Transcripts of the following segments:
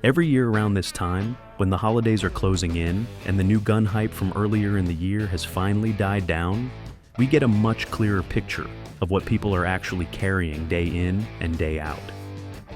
Every year around this time, when the holidays are closing in and the new gun hype from earlier in the year has finally died down, we get a much clearer picture of what people are actually carrying day in and day out.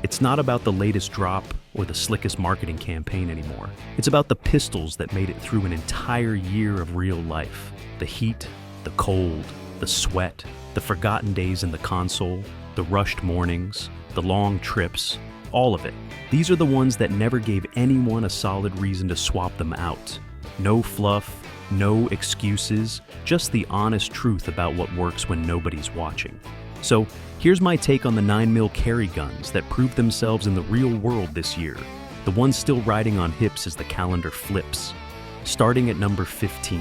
It's not about the latest drop or the slickest marketing campaign anymore. It's about the pistols that made it through an entire year of real life. The heat, the cold, the sweat, the forgotten days in the console, the rushed mornings, the long trips, all of it. These are the ones that never gave anyone a solid reason to swap them out. No fluff, no excuses, just the honest truth about what works when nobody's watching. So here's my take on the 9mm carry guns that proved themselves in the real world this year, the ones still riding on hips as the calendar flips. Starting at number 15.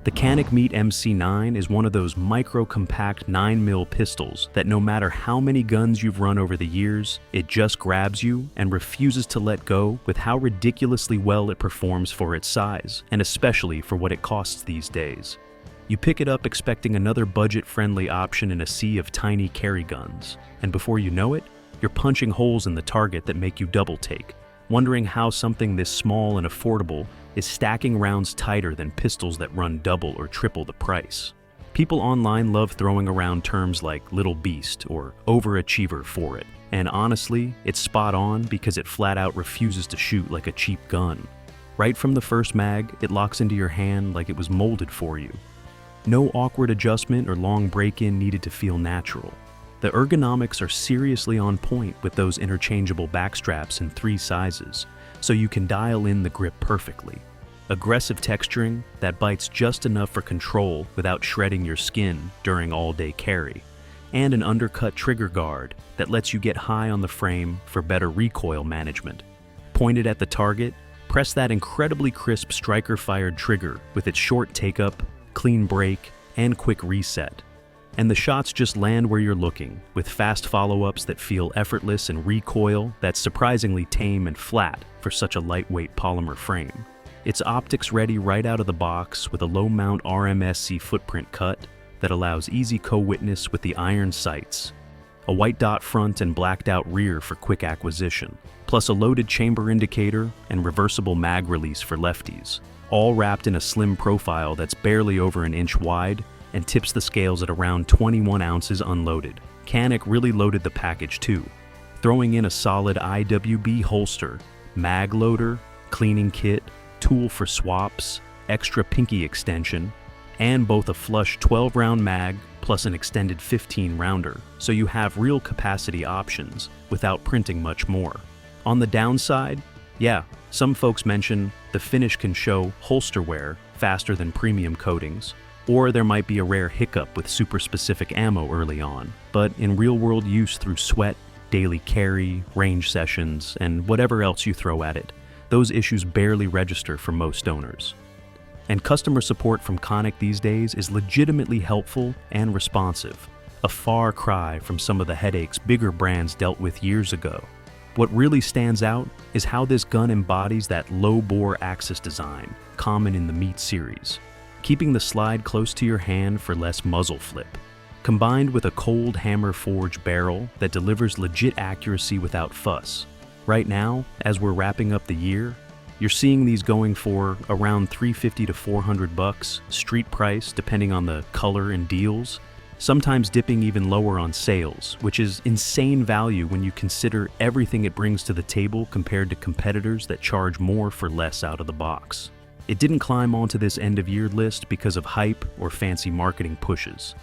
The Canik Mete MC9 is one of those micro-compact 9mm pistols that no matter how many guns you've run over the years, it just grabs you and refuses to let go with how ridiculously well it performs for its size, and especially for what it costs these days. You pick it up expecting another budget-friendly option in a sea of tiny carry guns, and before you know it, you're punching holes in the target that make you double take, wondering how something this small and affordable is stacking rounds tighter than pistols that run double or triple the price. People online love throwing around terms like little beast or overachiever for it, and honestly, it's spot on because it flat out refuses to shoot like a cheap gun. Right from the first mag, it locks into your hand like it was molded for you. No awkward adjustment or long break-in needed to feel natural. The ergonomics are seriously on point with those interchangeable backstraps in 3 sizes, so you can dial in the grip perfectly. Aggressive texturing that bites just enough for control without shredding your skin during all-day carry, and an undercut trigger guard that lets you get high on the frame for better recoil management. Pointed at the target, press that incredibly crisp striker-fired trigger with its short take-up, clean break, and quick reset. And the shots just land where you're looking, with fast follow-ups that feel effortless and recoil that's surprisingly tame and flat for such a lightweight polymer frame. It's optics ready right out of the box with a low-mount RMSC footprint cut that allows easy co-witness with the iron sights, a white dot front and blacked-out rear for quick acquisition, plus a loaded chamber indicator and reversible mag release for lefties, all wrapped in a slim profile that's barely over an inch wide and tips the scales at around 21 ounces unloaded. Canik really loaded the package too, throwing in a solid IWB holster, mag loader, cleaning kit, tool for swaps, extra pinky extension, and both a flush 12-round mag plus an extended 15-rounder, so you have real capacity options without printing much more. On the downside, yeah, some folks mention the finish can show holster wear faster than premium coatings, or there might be a rare hiccup with super specific ammo early on, but in real-world use through sweat, daily carry, range sessions, and whatever else you throw at it, those issues barely register for most owners. And customer support from Canik these days is legitimately helpful and responsive, a far cry from some of the headaches bigger brands dealt with years ago. What really stands out is how this gun embodies that low-bore axis design, common in the Mete series, keeping the slide close to your hand for less muzzle flip, combined with a cold hammer forged barrel that delivers legit accuracy without fuss. Right now, as we're wrapping up the year, you're seeing these going for around $350 to $400 street price depending on the color and deals, sometimes dipping even lower on sales, which is insane value when you consider everything it brings to the table compared to competitors that charge more for less out of the box. It didn't climb onto this end-of-year list because of hype or fancy marketing pushes.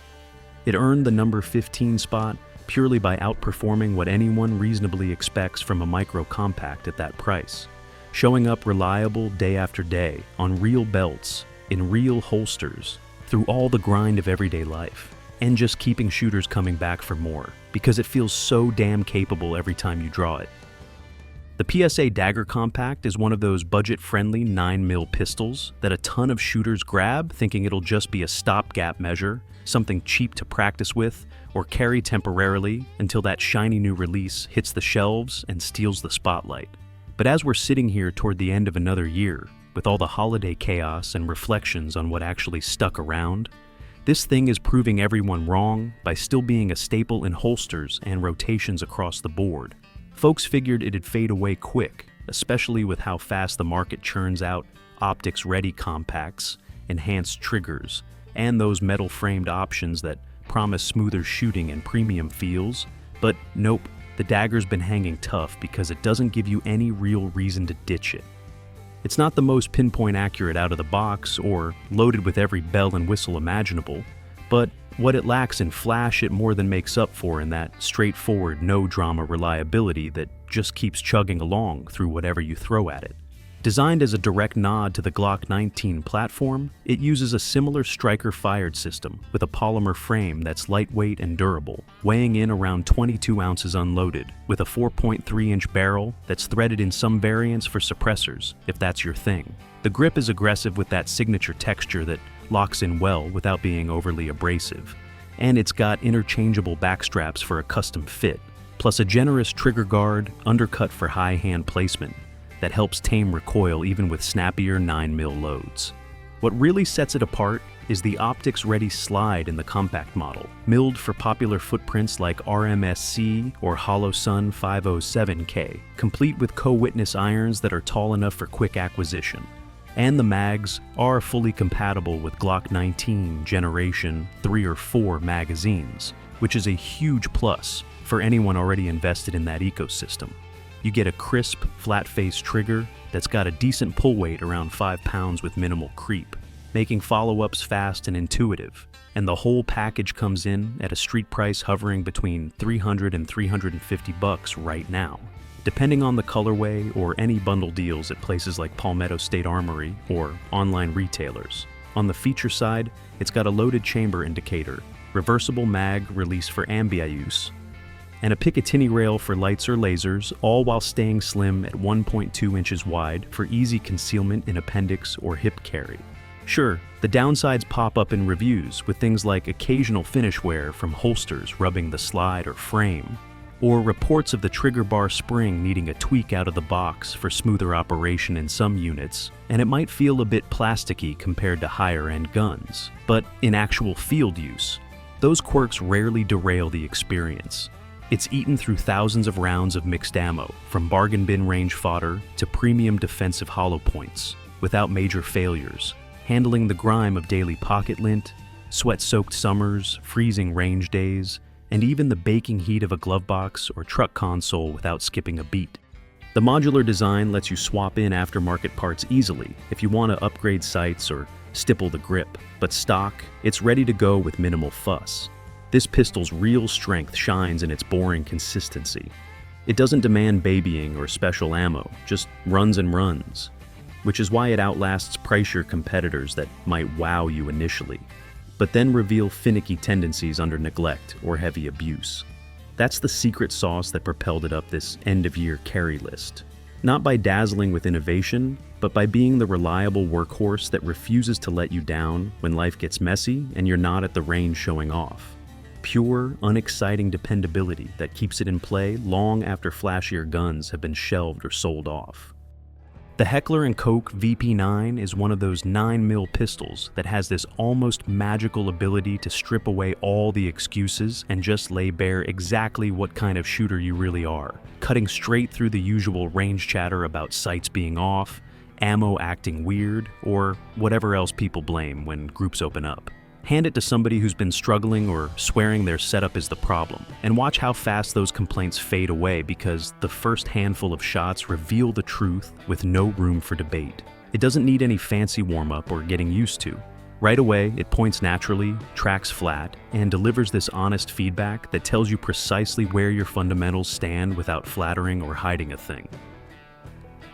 It earned the number 15 spot purely by outperforming what anyone reasonably expects from a micro compact at that price, showing up reliable day after day on real belts, in real holsters, through all the grind of everyday life, and just keeping shooters coming back for more, because it feels so damn capable every time you draw it. The PSA Dagger Compact is one of those budget-friendly 9mm pistols that a ton of shooters grab thinking it'll just be a stopgap measure, something cheap to practice with or carry temporarily until that shiny new release hits the shelves and steals the spotlight. But as we're sitting here toward the end of another year, with all the holiday chaos and reflections on what actually stuck around, this thing is proving everyone wrong by still being a staple in holsters and rotations across the board. Folks figured it'd fade away quick, especially with how fast the market churns out optics-ready compacts, enhanced triggers, and those metal-framed options that promise smoother shooting and premium feels. But nope, the Dagger's been hanging tough because it doesn't give you any real reason to ditch it. It's not the most pinpoint accurate out of the box or loaded with every bell and whistle imaginable, but what it lacks in flash it more than makes up for in that straightforward, no-drama reliability that just keeps chugging along through whatever you throw at it. Designed as a direct nod to the Glock 19 platform, it uses a similar striker-fired system with a polymer frame that's lightweight and durable, weighing in around 22 ounces unloaded, with a 4.3-inch barrel that's threaded in some variants for suppressors, if that's your thing. The grip is aggressive with that signature texture that locks in well without being overly abrasive, and it's got interchangeable backstraps for a custom fit, plus a generous trigger guard undercut for high hand placement that helps tame recoil even with snappier 9mm loads. What really sets it apart is the optics-ready slide in the compact model, milled for popular footprints like RMSC or HoloSun 507K, complete with co-witness irons that are tall enough for quick acquisition. And the mags are fully compatible with Glock 19 Generation 3 or 4 magazines, which is a huge plus for anyone already invested in that ecosystem. You get a crisp, flat-face trigger that's got a decent pull weight around 5 pounds with minimal creep, making follow-ups fast and intuitive, and the whole package comes in at a street price hovering between $300 and $350 right now, depending on the colorway or any bundle deals at places like Palmetto State Armory or online retailers. On the feature side, it's got a loaded chamber indicator, reversible mag release for ambient use, and a Picatinny rail for lights or lasers, all while staying slim at 1.2 inches wide for easy concealment in appendix or hip carry. Sure, the downsides pop up in reviews with things like occasional finish wear from holsters rubbing the slide or frame, or reports of the trigger bar spring needing a tweak out of the box for smoother operation in some units, and it might feel a bit plasticky compared to higher-end guns. But in actual field use, those quirks rarely derail the experience. It's eaten through thousands of rounds of mixed ammo, from bargain bin range fodder to premium defensive hollow points, without major failures, handling the grime of daily pocket lint, sweat-soaked summers, freezing range days, and even the baking heat of a glove box or truck console without skipping a beat. The modular design lets you swap in aftermarket parts easily if you want to upgrade sights or stipple the grip, but stock, it's ready to go with minimal fuss. This pistol's real strength shines in its boring consistency. It doesn't demand babying or special ammo, just runs and runs, which is why it outlasts pricier competitors that might wow you initially, but then reveal finicky tendencies under neglect or heavy abuse. That's the secret sauce that propelled it up this end-of-year carry list. Not by dazzling with innovation, but by being the reliable workhorse that refuses to let you down when life gets messy and you're not at the range showing off. Pure, unexciting dependability that keeps it in play long after flashier guns have been shelved or sold off. The Heckler Koch VP9 is one of those 9mm pistols that has this almost magical ability to strip away all the excuses and just lay bare exactly what kind of shooter you really are, cutting straight through the usual range chatter about sights being off, ammo acting weird, or whatever else people blame when groups open up. Hand it to somebody who's been struggling or swearing their setup is the problem, and watch how fast those complaints fade away because the first handful of shots reveal the truth with no room for debate. It doesn't need any fancy warm-up or getting used to. Right away, it points naturally, tracks flat, and delivers this honest feedback that tells you precisely where your fundamentals stand without flattering or hiding a thing.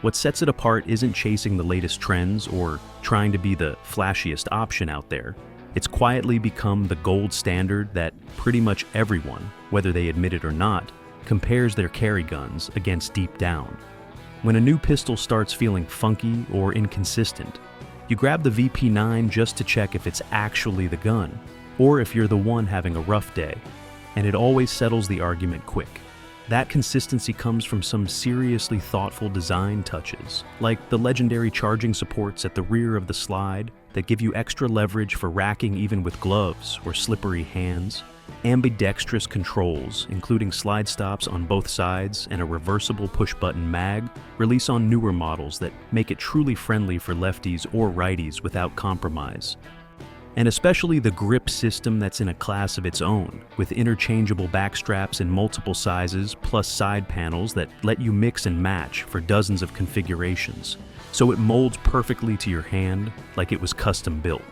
What sets it apart isn't chasing the latest trends or trying to be the flashiest option out there. It's quietly become the gold standard that pretty much everyone, whether they admit it or not, compares their carry guns against deep down. When a new pistol starts feeling funky or inconsistent, you grab the VP9 just to check if it's actually the gun, or if you're the one having a rough day, and it always settles the argument quick. That consistency comes from some seriously thoughtful design touches, like the legendary charging supports at the rear of the slide that give you extra leverage for racking even with gloves or slippery hands, Ambidextrous controls, including slide stops on both sides and a reversible push-button mag, release on newer models that make it truly friendly for lefties or righties without compromise. And especially the grip system that's in a class of its own, with interchangeable backstraps in multiple sizes plus side panels that let you mix and match for dozens of configurations, so it molds perfectly to your hand like it was custom built.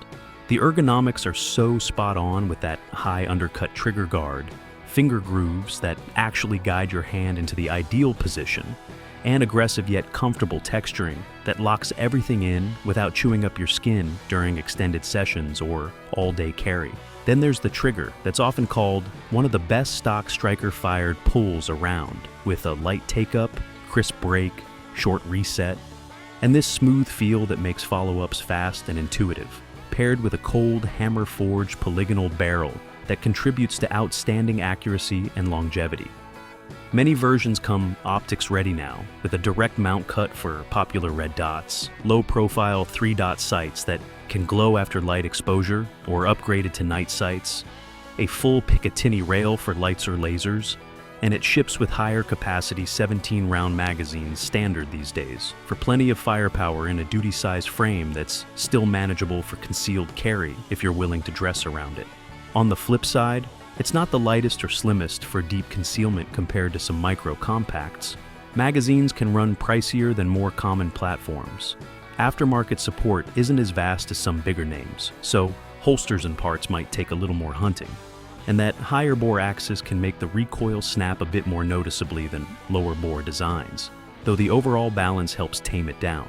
The ergonomics are so spot on with that high undercut trigger guard, finger grooves that actually guide your hand into the ideal position, and aggressive yet comfortable texturing that locks everything in without chewing up your skin during extended sessions or all-day carry. Then there's the trigger that's often called one of the best stock striker-fired pulls around, with a light take-up, crisp break, short reset, and this smooth feel that makes follow-ups fast and intuitive, paired with a cold, hammer-forged polygonal barrel that contributes to outstanding accuracy and longevity. Many versions come optics ready now, with a direct mount cut for popular red dots, low-profile 3-dot sights that can glow after light exposure or upgraded to night sights, a full Picatinny rail for lights or lasers, and it ships with higher capacity 17-round magazines standard these days, for plenty of firepower in a duty-sized frame that's still manageable for concealed carry if you're willing to dress around it. On the flip side, it's not the lightest or slimmest for deep concealment compared to some micro compacts. Magazines can run pricier than more common platforms. Aftermarket support isn't as vast as some bigger names, so holsters and parts might take a little more hunting. And that higher bore axis can make the recoil snap a bit more noticeably than lower bore designs, though the overall balance helps tame it down.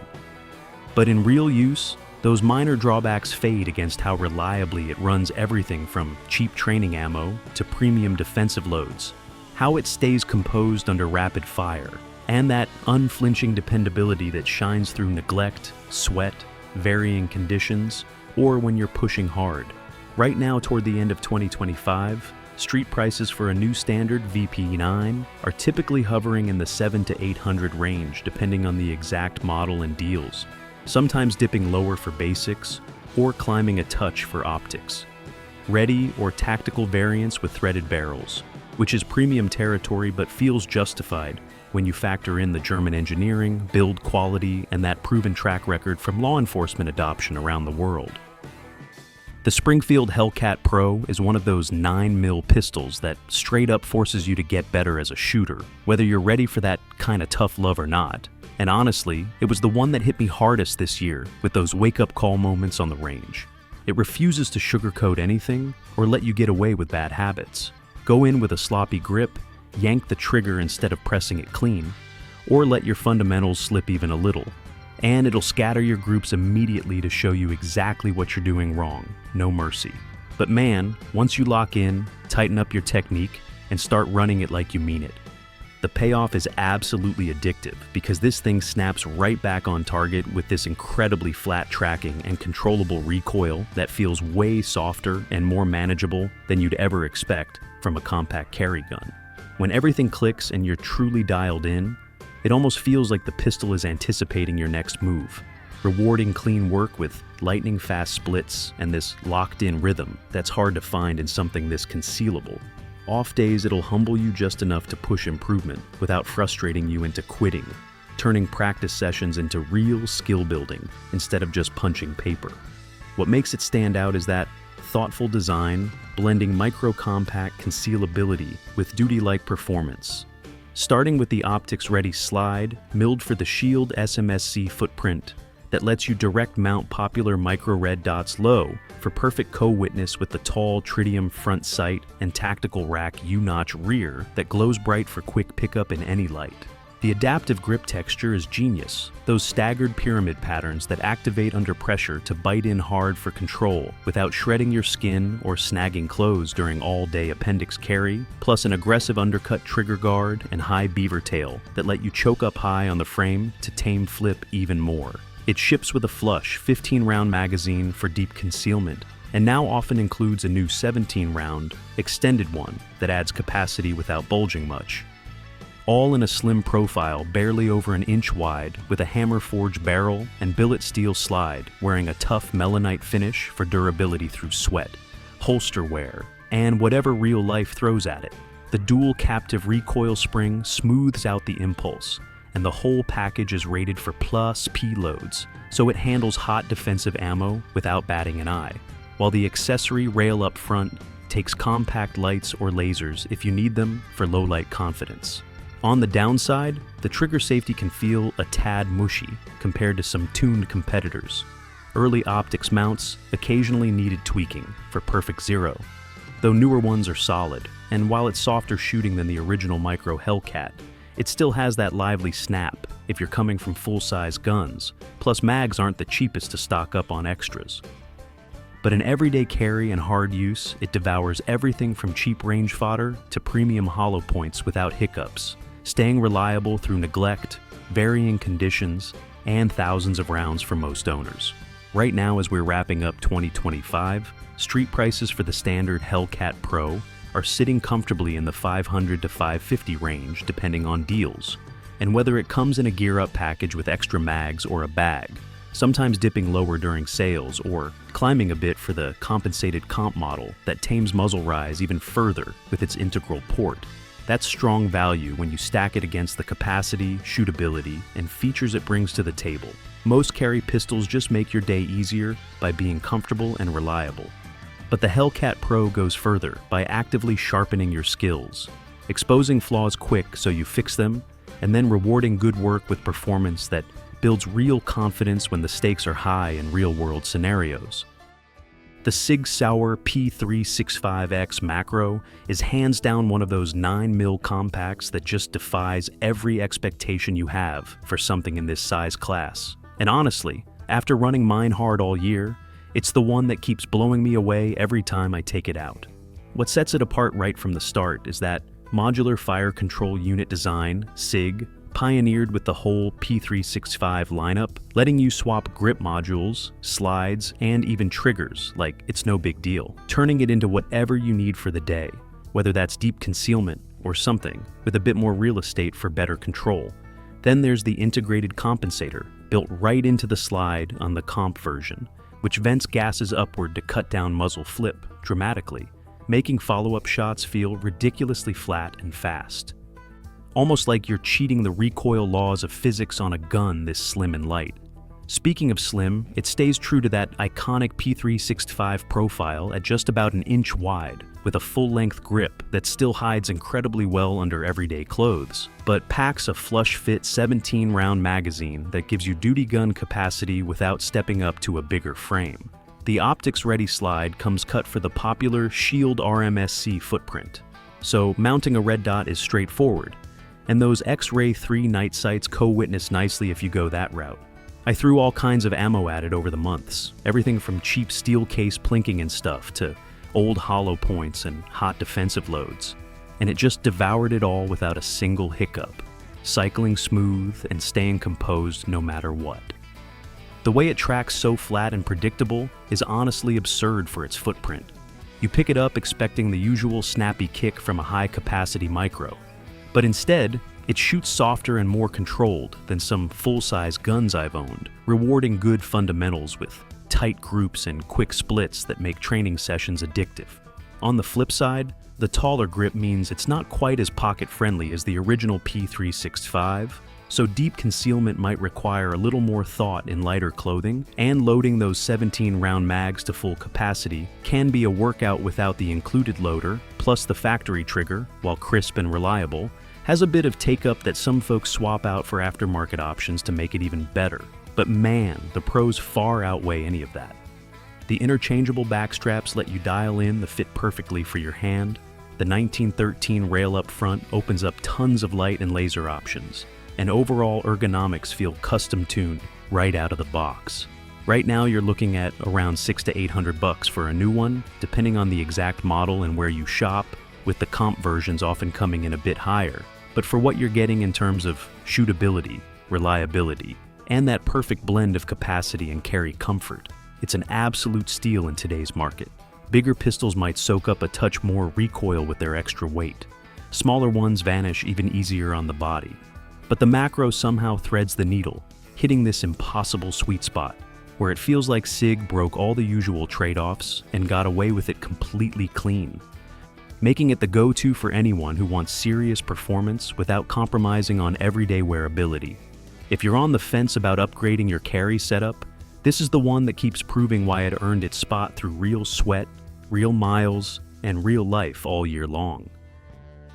But in real use, those minor drawbacks fade against how reliably it runs everything from cheap training ammo to premium defensive loads, how it stays composed under rapid fire, and that unflinching dependability that shines through neglect, sweat, varying conditions, or when you're pushing hard. Right now, toward the end of 2025, street prices for a new standard VP9 are typically hovering in the $700 to $800 range depending on the exact model and deals, sometimes dipping lower for basics or climbing a touch for optics. Ready or tactical variants with threaded barrels, which is premium territory but feels justified when you factor in the German engineering, build quality, and that proven track record from law enforcement adoption around the world. The Springfield Hellcat Pro is one of those 9mm pistols that straight up forces you to get better as a shooter, whether you're ready for that kind of tough love or not. And honestly, it was the one that hit me hardest this year with those wake-up call moments on the range. It refuses to sugarcoat anything or let you get away with bad habits. Go in with a sloppy grip, yank the trigger instead of pressing it clean, or let your fundamentals slip even a little. And it'll scatter your groups immediately to show you exactly what you're doing wrong. No mercy. But man, once you lock in, tighten up your technique, and start running it like you mean it. The payoff is absolutely addictive because this thing snaps right back on target with this incredibly flat tracking and controllable recoil that feels way softer and more manageable than you'd ever expect from a compact carry gun. When everything clicks and you're truly dialed in, it almost feels like the pistol is anticipating your next move, rewarding clean work with lightning-fast splits and this locked-in rhythm that's hard to find in something this concealable. Off days, it'll humble you just enough to push improvement without frustrating you into quitting, turning practice sessions into real skill building instead of just punching paper. What makes it stand out is that thoughtful design, blending micro-compact concealability with duty-like performance. Starting with the optics-ready slide, milled for the Shield SMSC footprint that lets you direct mount popular micro red dots low for perfect co-witness with the tall tritium front sight and tactical rack U-notch rear that glows bright for quick pickup in any light. The adaptive grip texture is genius, those staggered pyramid patterns that activate under pressure to bite in hard for control without shredding your skin or snagging clothes during all-day appendix carry, plus an aggressive undercut trigger guard and high beaver tail that let you choke up high on the frame to tame flip even more. It ships with a flush 15-round magazine for deep concealment, and now often includes a new 17-round extended one that adds capacity without bulging much. All in a slim profile barely over an inch wide with a hammer-forged barrel and billet steel slide wearing a tough melanite finish for durability through sweat, holster wear, and whatever real life throws at it. The dual captive recoil spring smooths out the impulse, and the whole package is rated for plus P loads, so it handles hot defensive ammo without batting an eye, while the accessory rail up front takes compact lights or lasers if you need them for low light confidence. On the downside, the trigger safety can feel a tad mushy compared to some tuned competitors. Early optics mounts occasionally needed tweaking for perfect zero, though newer ones are solid, and while it's softer shooting than the original micro Hellcat, it still has that lively snap if you're coming from full-size guns, plus mags aren't the cheapest to stock up on extras. But in everyday carry and hard use, it devours everything from cheap range fodder to premium hollow points without hiccups, staying reliable through neglect, varying conditions, and thousands of rounds for most owners. Right now, as we're wrapping up 2025, street prices for the standard Hellcat Pro are sitting comfortably in the $500 to $550 range depending on deals, and whether it comes in a gear-up package with extra mags or a bag, sometimes dipping lower during sales or climbing a bit for the compensated comp model that tames muzzle rise even further with its integral port. That's strong value when you stack it against the capacity, shootability, and features it brings to the table. Most carry pistols just make your day easier by being comfortable and reliable. But the Hellcat Pro goes further by actively sharpening your skills, exposing flaws quick so you fix them, and then rewarding good work with performance that builds real confidence when the stakes are high in real-world scenarios. The SIG Sauer P365 XMacro is hands down one of those 9mm compacts that just defies every expectation you have for something in this size class. And honestly, after running mine hard all year, it's the one that keeps blowing me away every time I take it out. What sets it apart right from the start is that modular fire control unit design, SIG, pioneered with the whole P365 lineup, letting you swap grip modules, slides, and even triggers like it's no big deal, turning it into whatever you need for the day, whether that's deep concealment or something with a bit more real estate for better control. Then there's the integrated compensator, built right into the slide on the comp version, which vents gases upward to cut down muzzle flip dramatically, making follow-up shots feel ridiculously flat and fast. Almost like you're cheating the recoil laws of physics on a gun this slim and light. Speaking of slim, it stays true to that iconic P365 profile at just about an inch wide, with a full-length grip that still hides incredibly well under everyday clothes, but packs a flush-fit 17-round magazine that gives you duty gun capacity without stepping up to a bigger frame. The optics-ready slide comes cut for the popular Shield RMSC footprint, so mounting a red dot is straightforward, and those X-Ray 3 night sights co-witness nicely if you go that route. I threw all kinds of ammo at it over the months, everything from cheap steel case plinking and stuff to old hollow points and hot defensive loads, and it just devoured it all without a single hiccup, cycling smooth and staying composed no matter what. The way it tracks so flat and predictable is honestly absurd for its footprint. You pick it up expecting the usual snappy kick from a high-capacity micro, but instead, it shoots softer and more controlled than some full-size guns I've owned, rewarding good fundamentals with tight groups and quick splits that make training sessions addictive. On the flip side, the taller grip means it's not quite as pocket-friendly as the original P365, so deep concealment might require a little more thought in lighter clothing, and loading those 17-round mags to full capacity can be a workout without the included loader, plus the factory trigger, while crisp and reliable, has a bit of take-up that some folks swap out for aftermarket options to make it even better. But man, the pros far outweigh any of that. The interchangeable backstraps let you dial in the fit perfectly for your hand, the 1913 rail up front opens up tons of light and laser options, and overall ergonomics feel custom-tuned right out of the box. Right now you're looking at around $600 to $800 for a new one, depending on the exact model and where you shop, with the comp versions often coming in a bit higher. But for what you're getting in terms of shootability, reliability, and that perfect blend of capacity and carry comfort, it's an absolute steal in today's market. Bigger pistols might soak up a touch more recoil with their extra weight. Smaller ones vanish even easier on the body. But the macro somehow threads the needle, hitting this impossible sweet spot, where it feels like SIG broke all the usual trade-offs and got away with it completely clean. making it the go-to for anyone who wants serious performance without compromising on everyday wearability. If you're on the fence about upgrading your carry setup, this is the one that keeps proving why it earned its spot through real sweat, real miles, and real life all year long.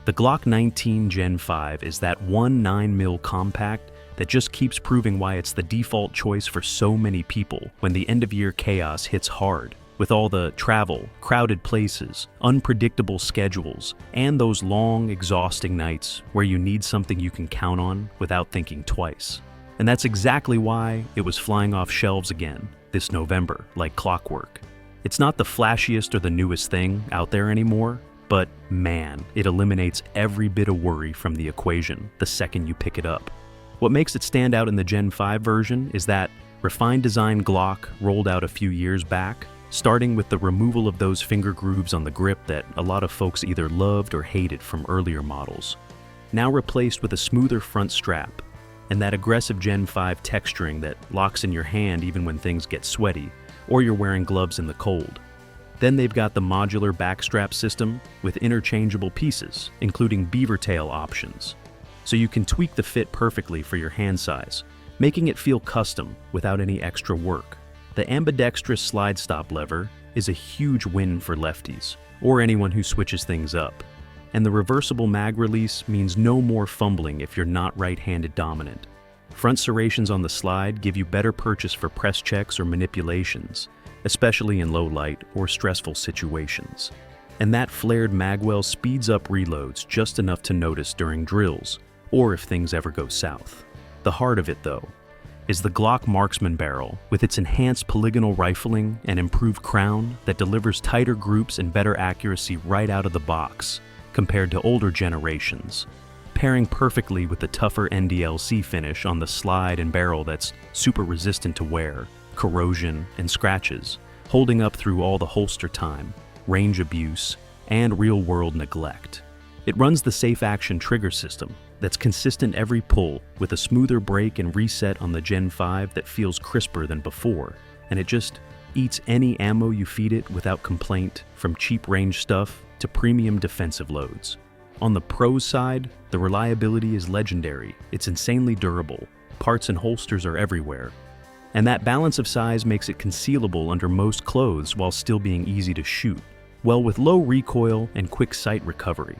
The Glock 19 Gen 5 is that one 9mm compact that just keeps proving why it's the default choice for so many people when the end-of-year chaos hits hard, with all the travel, crowded places, unpredictable schedules, and those long, exhausting nights where you need something you can count on without thinking twice. And that's exactly why it was flying off shelves again this November, like clockwork. It's not the flashiest or the newest thing out there anymore, but man, it eliminates every bit of worry from the equation the second you pick it up. What makes it stand out in the Gen 5 version is that refined design Glock rolled out a few years back, starting with the removal of those finger grooves on the grip that a lot of folks either loved or hated from earlier models, now replaced with a smoother front strap, and that aggressive Gen 5 texturing that locks in your hand even when things get sweaty, or you're wearing gloves in the cold. Then they've got the modular backstrap system with interchangeable pieces, including beaver tail options, so you can tweak the fit perfectly for your hand size, making it feel custom without any extra work. The ambidextrous slide stop lever is a huge win for lefties, or anyone who switches things up. And the reversible mag release means no more fumbling if you're not right-handed dominant. Front serrations on the slide give you better purchase for press checks or manipulations, especially in low light or stressful situations. And that flared magwell speeds up reloads just enough to notice during drills, or if things ever go south. The heart of it, though, is the Glock Marksman barrel with its enhanced polygonal rifling and improved crown that delivers tighter groups and better accuracy right out of the box compared to older generations, pairing perfectly with the tougher NDLC finish on the slide and barrel that's super resistant to wear, corrosion, and scratches, holding up through all the holster time, range abuse, and real-world neglect. It runs the safe action trigger system that's consistent every pull, with a smoother break and reset on the Gen 5 that feels crisper than before, and it just eats any ammo you feed it without complaint, from cheap range stuff to premium defensive loads. On the pros side, the reliability is legendary. It's insanely durable. Parts and holsters are everywhere. And that balance of size makes it concealable under most clothes while still being easy to shoot, well with low recoil and quick sight recovery.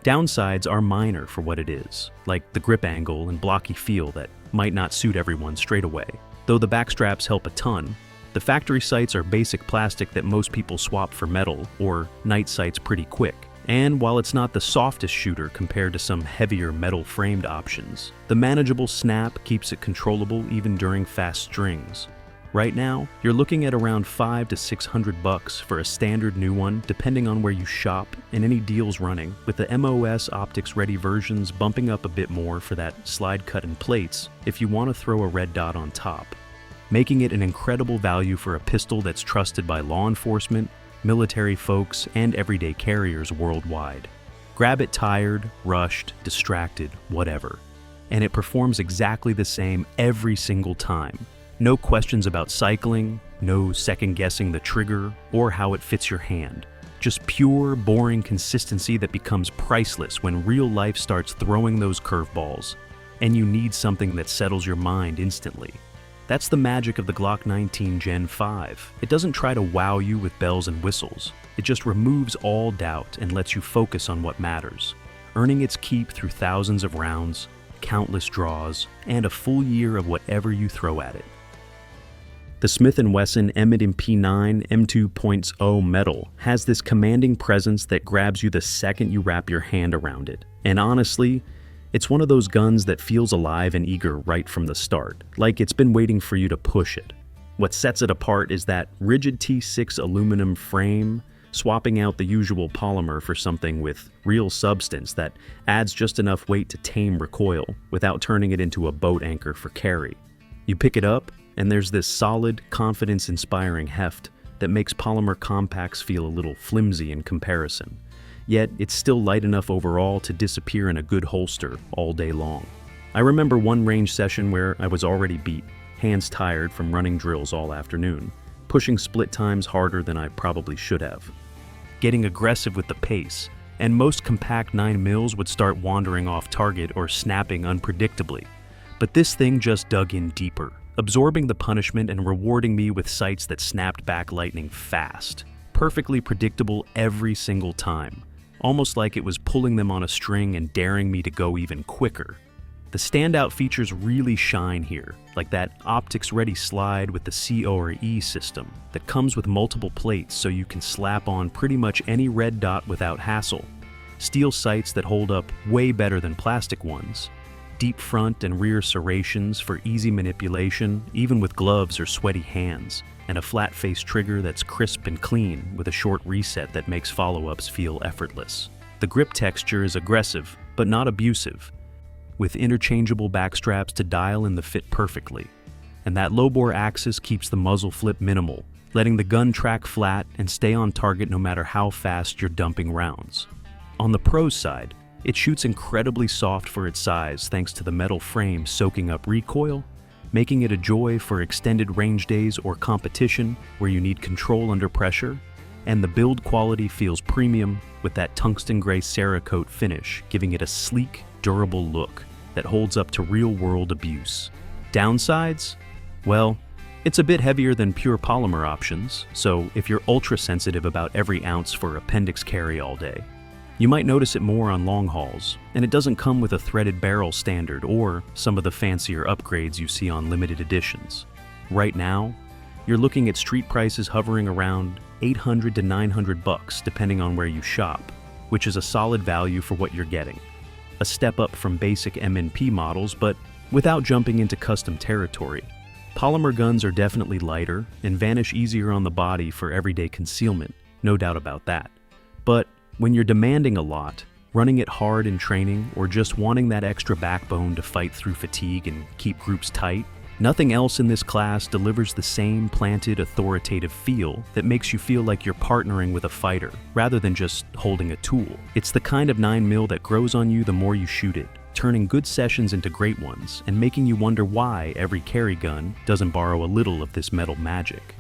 Downsides are minor for what it is, like the grip angle and blocky feel that might not suit everyone straight away. Though the backstraps help a ton, the factory sights are basic plastic that most people swap for metal or night sights pretty quick. And while it's not the softest shooter compared to some heavier metal-framed options, the manageable snap keeps it controllable even during fast strings. Right now, you're looking at around $500 to $600 for a standard new one, depending on where you shop and any deals running, with the MOS optics-ready versions bumping up a bit more for that slide cut and plates if you want to throw a red dot on top, making it an incredible value for a pistol that's trusted by law enforcement, military folks, and everyday carriers worldwide. Grab it tired, rushed, distracted, whatever, and it performs exactly the same every single time. No questions about cycling, no second-guessing the trigger or how it fits your hand. Just pure, boring consistency that becomes priceless when real life starts throwing those curveballs, and you need something that settles your mind instantly. That's the magic of the Glock 19 Gen 5. It doesn't try to wow you with bells and whistles. It just removes all doubt and lets you focus on what matters, earning its keep through thousands of rounds, countless draws, and a full year of whatever you throw at it. The Smith & Wesson MP9 M2.0 metal has this commanding presence that grabs you the second you wrap your hand around it. And honestly, it's one of those guns that feels alive and eager right from the start, like it's been waiting for you to push it. What sets it apart is that rigid T6 aluminum frame, swapping out the usual polymer for something with real substance that adds just enough weight to tame recoil without turning it into a boat anchor for carry. You pick it up, and there's this solid, confidence-inspiring heft that makes polymer compacts feel a little flimsy in comparison. Yet, it's still light enough overall to disappear in a good holster all day long. I remember one range session where I was already beat, hands tired from running drills all afternoon, pushing split times harder than I probably should have. Getting aggressive with the pace, and most compact 9mm would start wandering off target or snapping unpredictably. But this thing just dug in deeper, absorbing the punishment and rewarding me with sights that snapped back lightning fast, perfectly predictable every single time, almost like it was pulling them on a string and daring me to go even quicker. The standout features really shine here, like that optics-ready slide with the C or E system that comes with multiple plates so you can slap on pretty much any red dot without hassle, steel sights that hold up way better than plastic ones, deep front and rear serrations for easy manipulation even with gloves or sweaty hands, and a flat-face trigger that's crisp and clean with a short reset that makes follow-ups feel effortless. The grip texture is aggressive, but not abusive, with interchangeable backstraps to dial in the fit perfectly. And that low-bore axis keeps the muzzle flip minimal, letting the gun track flat and stay on target no matter how fast you're dumping rounds. On the Pro's side, it shoots incredibly soft for its size thanks to the metal frame soaking up recoil, making it a joy for extended range days or competition where you need control under pressure, and the build quality feels premium with that tungsten gray Cerakote finish, giving it a sleek, durable look that holds up to real-world abuse. Downsides? Well, it's a bit heavier than pure polymer options, so if you're ultra-sensitive about every ounce for appendix carry all day, you might notice it more on long hauls, and it doesn't come with a threaded barrel standard or some of the fancier upgrades you see on limited editions. Right now, you're looking at street prices hovering around $800 to $900 depending on where you shop, which is a solid value for what you're getting. A step up from basic M&P models, but without jumping into custom territory. Polymer guns are definitely lighter and vanish easier on the body for everyday concealment, no doubt about that. But when you're demanding a lot, running it hard in training, or just wanting that extra backbone to fight through fatigue and keep groups tight, nothing else in this class delivers the same planted, authoritative feel that makes you feel like you're partnering with a fighter, rather than just holding a tool. It's the kind of 9mm that grows on you the more you shoot it, turning good sessions into great ones, and making you wonder why every carry gun doesn't borrow a little of this metal magic.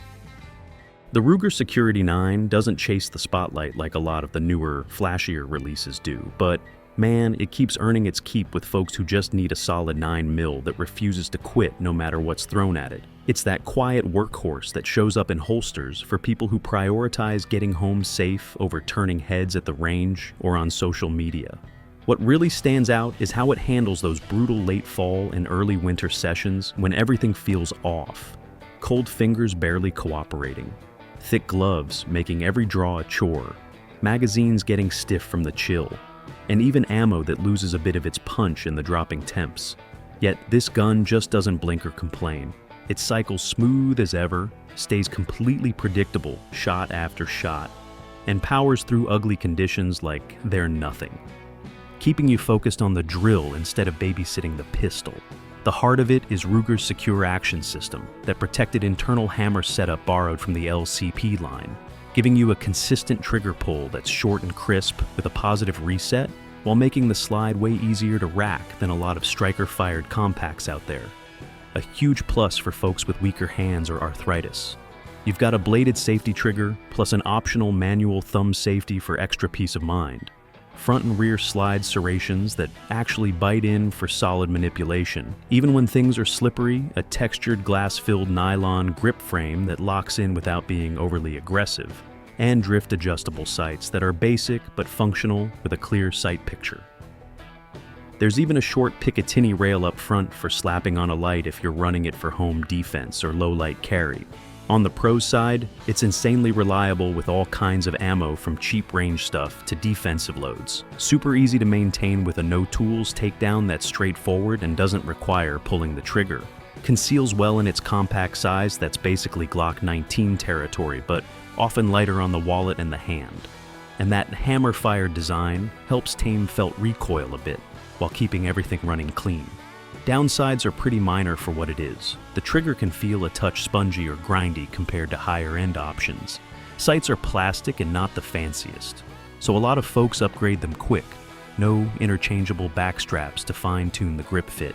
The Ruger Security 9 doesn't chase the spotlight like a lot of the newer, flashier releases do, but man, it keeps earning its keep with folks who just need a solid 9mm that refuses to quit no matter what's thrown at it. It's that quiet workhorse that shows up in holsters for people who prioritize getting home safe over turning heads at the range or on social media. What really stands out is how it handles those brutal late fall and early winter sessions when everything feels off. Cold fingers barely cooperating. Thick gloves making every draw a chore. Magazines getting stiff from the chill. And even ammo that loses a bit of its punch in the dropping temps. Yet this gun just doesn't blink or complain. It cycles smooth as ever, stays completely predictable shot after shot, and powers through ugly conditions like they're nothing, keeping you focused on the drill instead of babysitting the pistol. The heart of it is Ruger's secure action system, that protected internal hammer setup borrowed from the LCP line, giving you a consistent trigger pull that's short and crisp with a positive reset, while making the slide way easier to rack than a lot of striker-fired compacts out there. A huge plus for folks with weaker hands or arthritis. You've got a bladed safety trigger, plus an optional manual thumb safety for extra peace of mind. Front and rear slide serrations that actually bite in for solid manipulation. Even when things are slippery, a textured glass-filled nylon grip frame that locks in without being overly aggressive. And drift adjustable sights that are basic but functional with a clear sight picture. There's even a short Picatinny rail up front for slapping on a light if you're running it for home defense or low light carry. On the Pro side, it's insanely reliable with all kinds of ammo from cheap range stuff to defensive loads. Super easy to maintain with a no-tools takedown that's straightforward and doesn't require pulling the trigger. Conceals well in its compact size that's basically Glock 19 territory, but often lighter on the wallet and the hand. And that hammer-fired design helps tame felt recoil a bit, while keeping everything running clean. Downsides are pretty minor for what it is. The trigger can feel a touch spongy or grindy compared to higher-end options. Sights are plastic and not the fanciest, so a lot of folks upgrade them quick. No interchangeable backstraps to fine-tune the grip fit.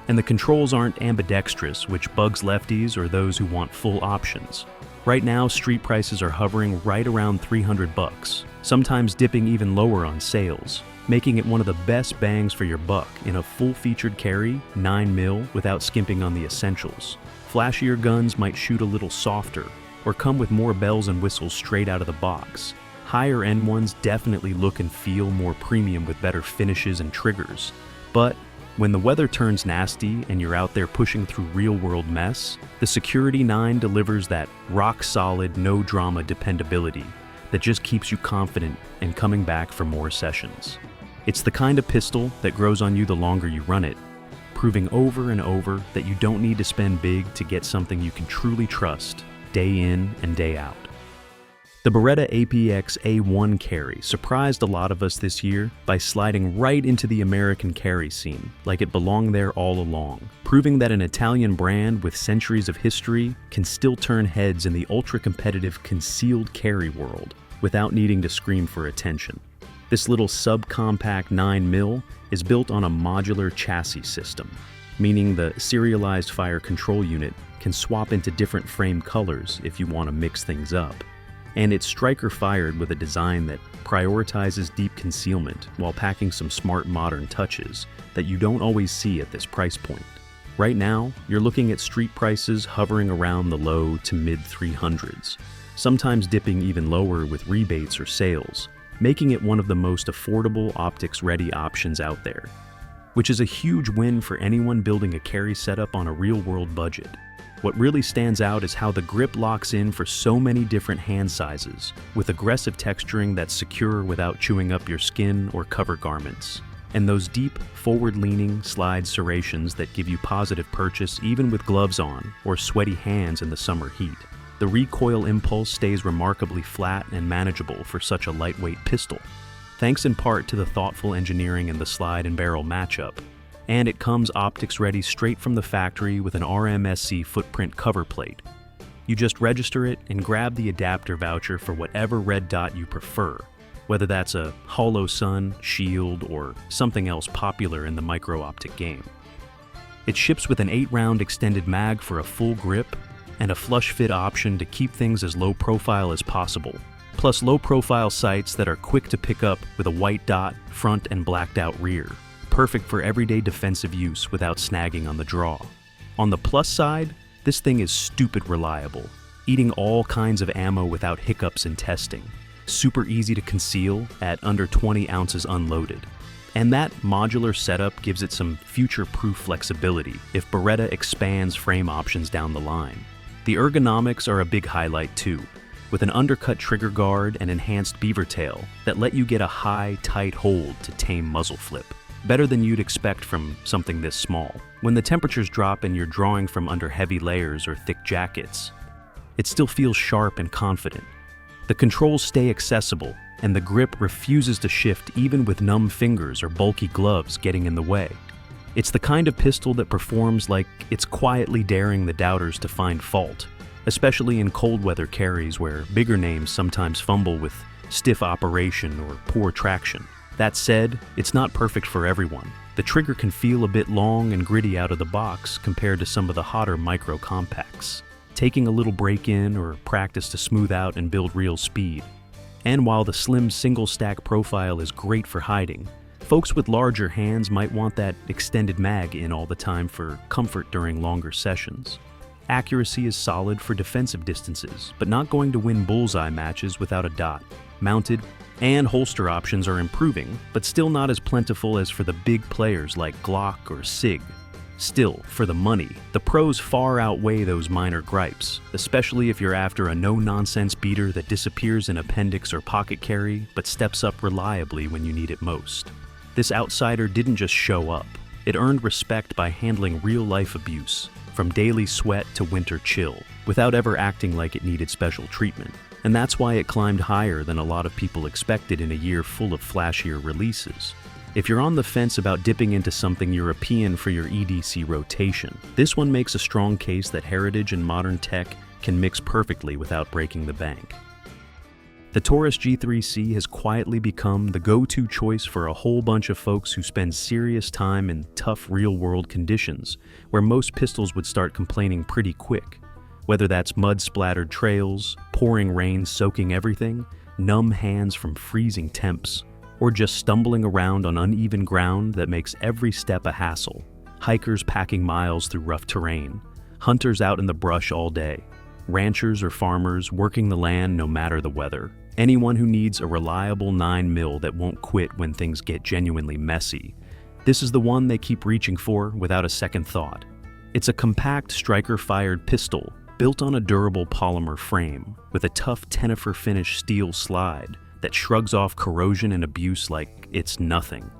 And the controls aren't ambidextrous, which bugs lefties or those who want full options. Right now, street prices are hovering right around $300, sometimes dipping even lower on sales, making it one of the best bangs for your buck in a full-featured carry, 9mm, without skimping on the essentials. Flashier guns might shoot a little softer, or come with more bells and whistles straight out of the box. Higher-end ones definitely look and feel more premium with better finishes and triggers. But when the weather turns nasty and you're out there pushing through real-world mess, the Security 9 delivers that rock-solid, no-drama dependability that just keeps you confident and coming back for more sessions. It's the kind of pistol that grows on you the longer you run it, proving over and over that you don't need to spend big to get something you can truly trust, day in and day out. The Beretta APX A1 Carry surprised a lot of us this year by sliding right into the American carry scene, like it belonged there all along, proving that an Italian brand with centuries of history can still turn heads in the ultra-competitive concealed carry world without needing to scream for attention. This little subcompact 9mm is built on a modular chassis system, meaning the serialized fire control unit can swap into different frame colors if you want to mix things up. And it's striker-fired with a design that prioritizes deep concealment while packing some smart modern touches that you don't always see at this price point. Right now, you're looking at street prices hovering around the low to mid-300s, sometimes dipping even lower with rebates or sales, making it one of the most affordable optics-ready options out there, which is a huge win for anyone building a carry setup on a real-world budget. What really stands out is how the grip locks in for so many different hand sizes, with aggressive texturing that's secure without chewing up your skin or cover garments, and those deep, forward-leaning slide serrations that give you positive purchase even with gloves on or sweaty hands in the summer heat. The recoil impulse stays remarkably flat and manageable for such a lightweight pistol, thanks in part to the thoughtful engineering in the slide and barrel matchup. And it comes optics ready straight from the factory with an RMSC footprint cover plate. You just register it and grab the adapter voucher for whatever red dot you prefer, whether that's a hollow sun, shield, or something else popular in the micro-optic game. It ships with an 8-round extended mag for a full grip and a flush fit option to keep things as low profile as possible, plus low profile sights that are quick to pick up with a white dot, front and blacked out rear. Perfect for everyday defensive use without snagging on the draw. On the plus side, this thing is stupid reliable, eating all kinds of ammo without hiccups in testing. Super easy to conceal at under 20 ounces unloaded. And that modular setup gives it some future-proof flexibility if Beretta expands frame options down the line. The ergonomics are a big highlight too, with an undercut trigger guard and enhanced beaver tail that let you get a high, tight hold to tame muzzle flip. Better than you'd expect from something this small. When the temperatures drop and you're drawing from under heavy layers or thick jackets, it still feels sharp and confident. The controls stay accessible, and the grip refuses to shift even with numb fingers or bulky gloves getting in the way. It's the kind of pistol that performs like it's quietly daring the doubters to find fault, especially in cold weather carries where bigger names sometimes fumble with stiff operation or poor traction. That said, it's not perfect for everyone. The trigger can feel a bit long and gritty out of the box compared to some of the hotter micro compacts, taking a little break-in or practice to smooth out and build real speed. And while the slim single-stack profile is great for hiding, folks with larger hands might want that extended mag in all the time for comfort during longer sessions. Accuracy is solid for defensive distances, but not going to win bullseye matches without a dot. Mounted and holster options are improving, but still not as plentiful as for the big players like Glock or SIG. Still, for the money, the pros far outweigh those minor gripes, especially if you're after a no-nonsense beater that disappears in appendix or pocket carry, but steps up reliably when you need it most. This outsider didn't just show up. It earned respect by handling real-life abuse, from daily sweat to winter chill, without ever acting like it needed special treatment. And that's why it climbed higher than a lot of people expected in a year full of flashier releases. If you're on the fence about dipping into something European for your EDC rotation, this one makes a strong case that heritage and modern tech can mix perfectly without breaking the bank. The Taurus G3C has quietly become the go-to choice for a whole bunch of folks who spend serious time in tough real-world conditions, where most pistols would start complaining pretty quick. Whether that's mud-splattered trails, pouring rain soaking everything, numb hands from freezing temps, or just stumbling around on uneven ground that makes every step a hassle. Hikers packing miles through rough terrain, hunters out in the brush all day, ranchers or farmers working the land no matter the weather. Anyone who needs a reliable 9mm that won't quit when things get genuinely messy. This is the one they keep reaching for without a second thought. It's a compact striker-fired pistol built on a durable polymer frame with a tough tenifer finish steel slide that shrugs off corrosion and abuse like it's nothing.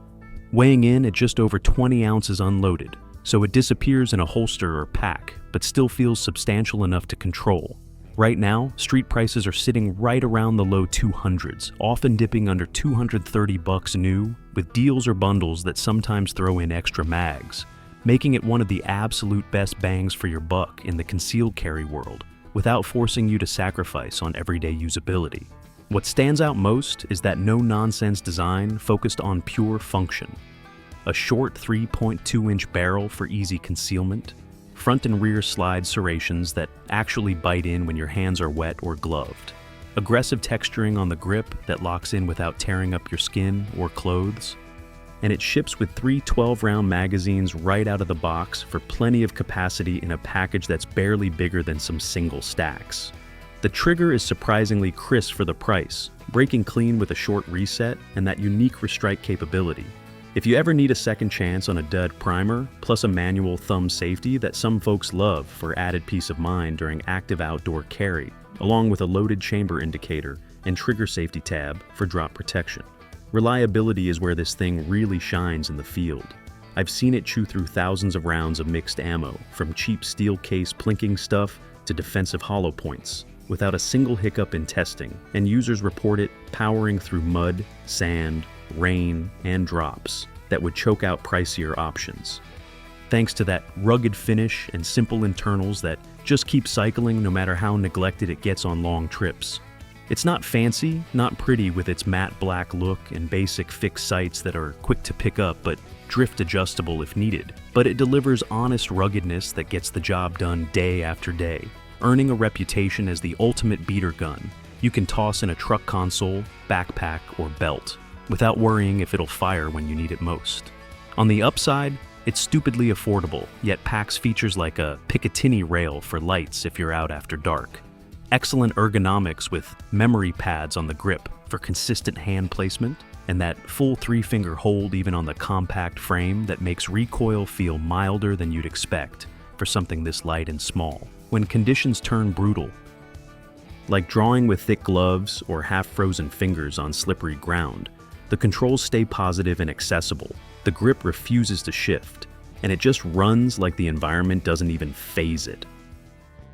Weighing in at just over 20 ounces unloaded, so it disappears in a holster or pack, but still feels substantial enough to control. Right now, street prices are sitting right around the low 200s, often dipping under $230 new, with deals or bundles that sometimes throw in extra mags, making it one of the absolute best bangs for your buck in the concealed carry world, without forcing you to sacrifice on everyday usability. What stands out most is that no-nonsense design focused on pure function. A short 3.2-inch barrel for easy concealment, front and rear slide serrations that actually bite in when your hands are wet or gloved, aggressive texturing on the grip that locks in without tearing up your skin or clothes, and it ships with 3 12-round magazines right out of the box for plenty of capacity in a package that's barely bigger than some single stacks. The trigger is surprisingly crisp for the price, breaking clean with a short reset and that unique restrike capability. If you ever need a second chance on a dud primer, plus a manual thumb safety that some folks love for added peace of mind during active outdoor carry, along with a loaded chamber indicator and trigger safety tab for drop protection. Reliability is where this thing really shines in the field. I've seen it chew through thousands of rounds of mixed ammo, from cheap steel case plinking stuff to defensive hollow points, without a single hiccup in testing, and users report it powering through mud, sand, rain, and drops that would choke out pricier options. Thanks to that rugged finish and simple internals that just keep cycling no matter how neglected it gets on long trips. It's not fancy, not pretty with its matte black look and basic fixed sights that are quick to pick up but drift adjustable if needed, but it delivers honest ruggedness that gets the job done day after day, earning a reputation as the ultimate beater gun you can toss in a truck console, backpack, or belt, without worrying if it'll fire when you need it most. On the upside, it's stupidly affordable, yet packs features like a Picatinny rail for lights if you're out after dark, excellent ergonomics with memory pads on the grip for consistent hand placement, and that full 3-finger hold even on the compact frame that makes recoil feel milder than you'd expect for something this light and small. When conditions turn brutal, like drawing with thick gloves or half-frozen fingers on slippery ground, the controls stay positive and accessible, the grip refuses to shift, and it just runs like the environment doesn't even faze it.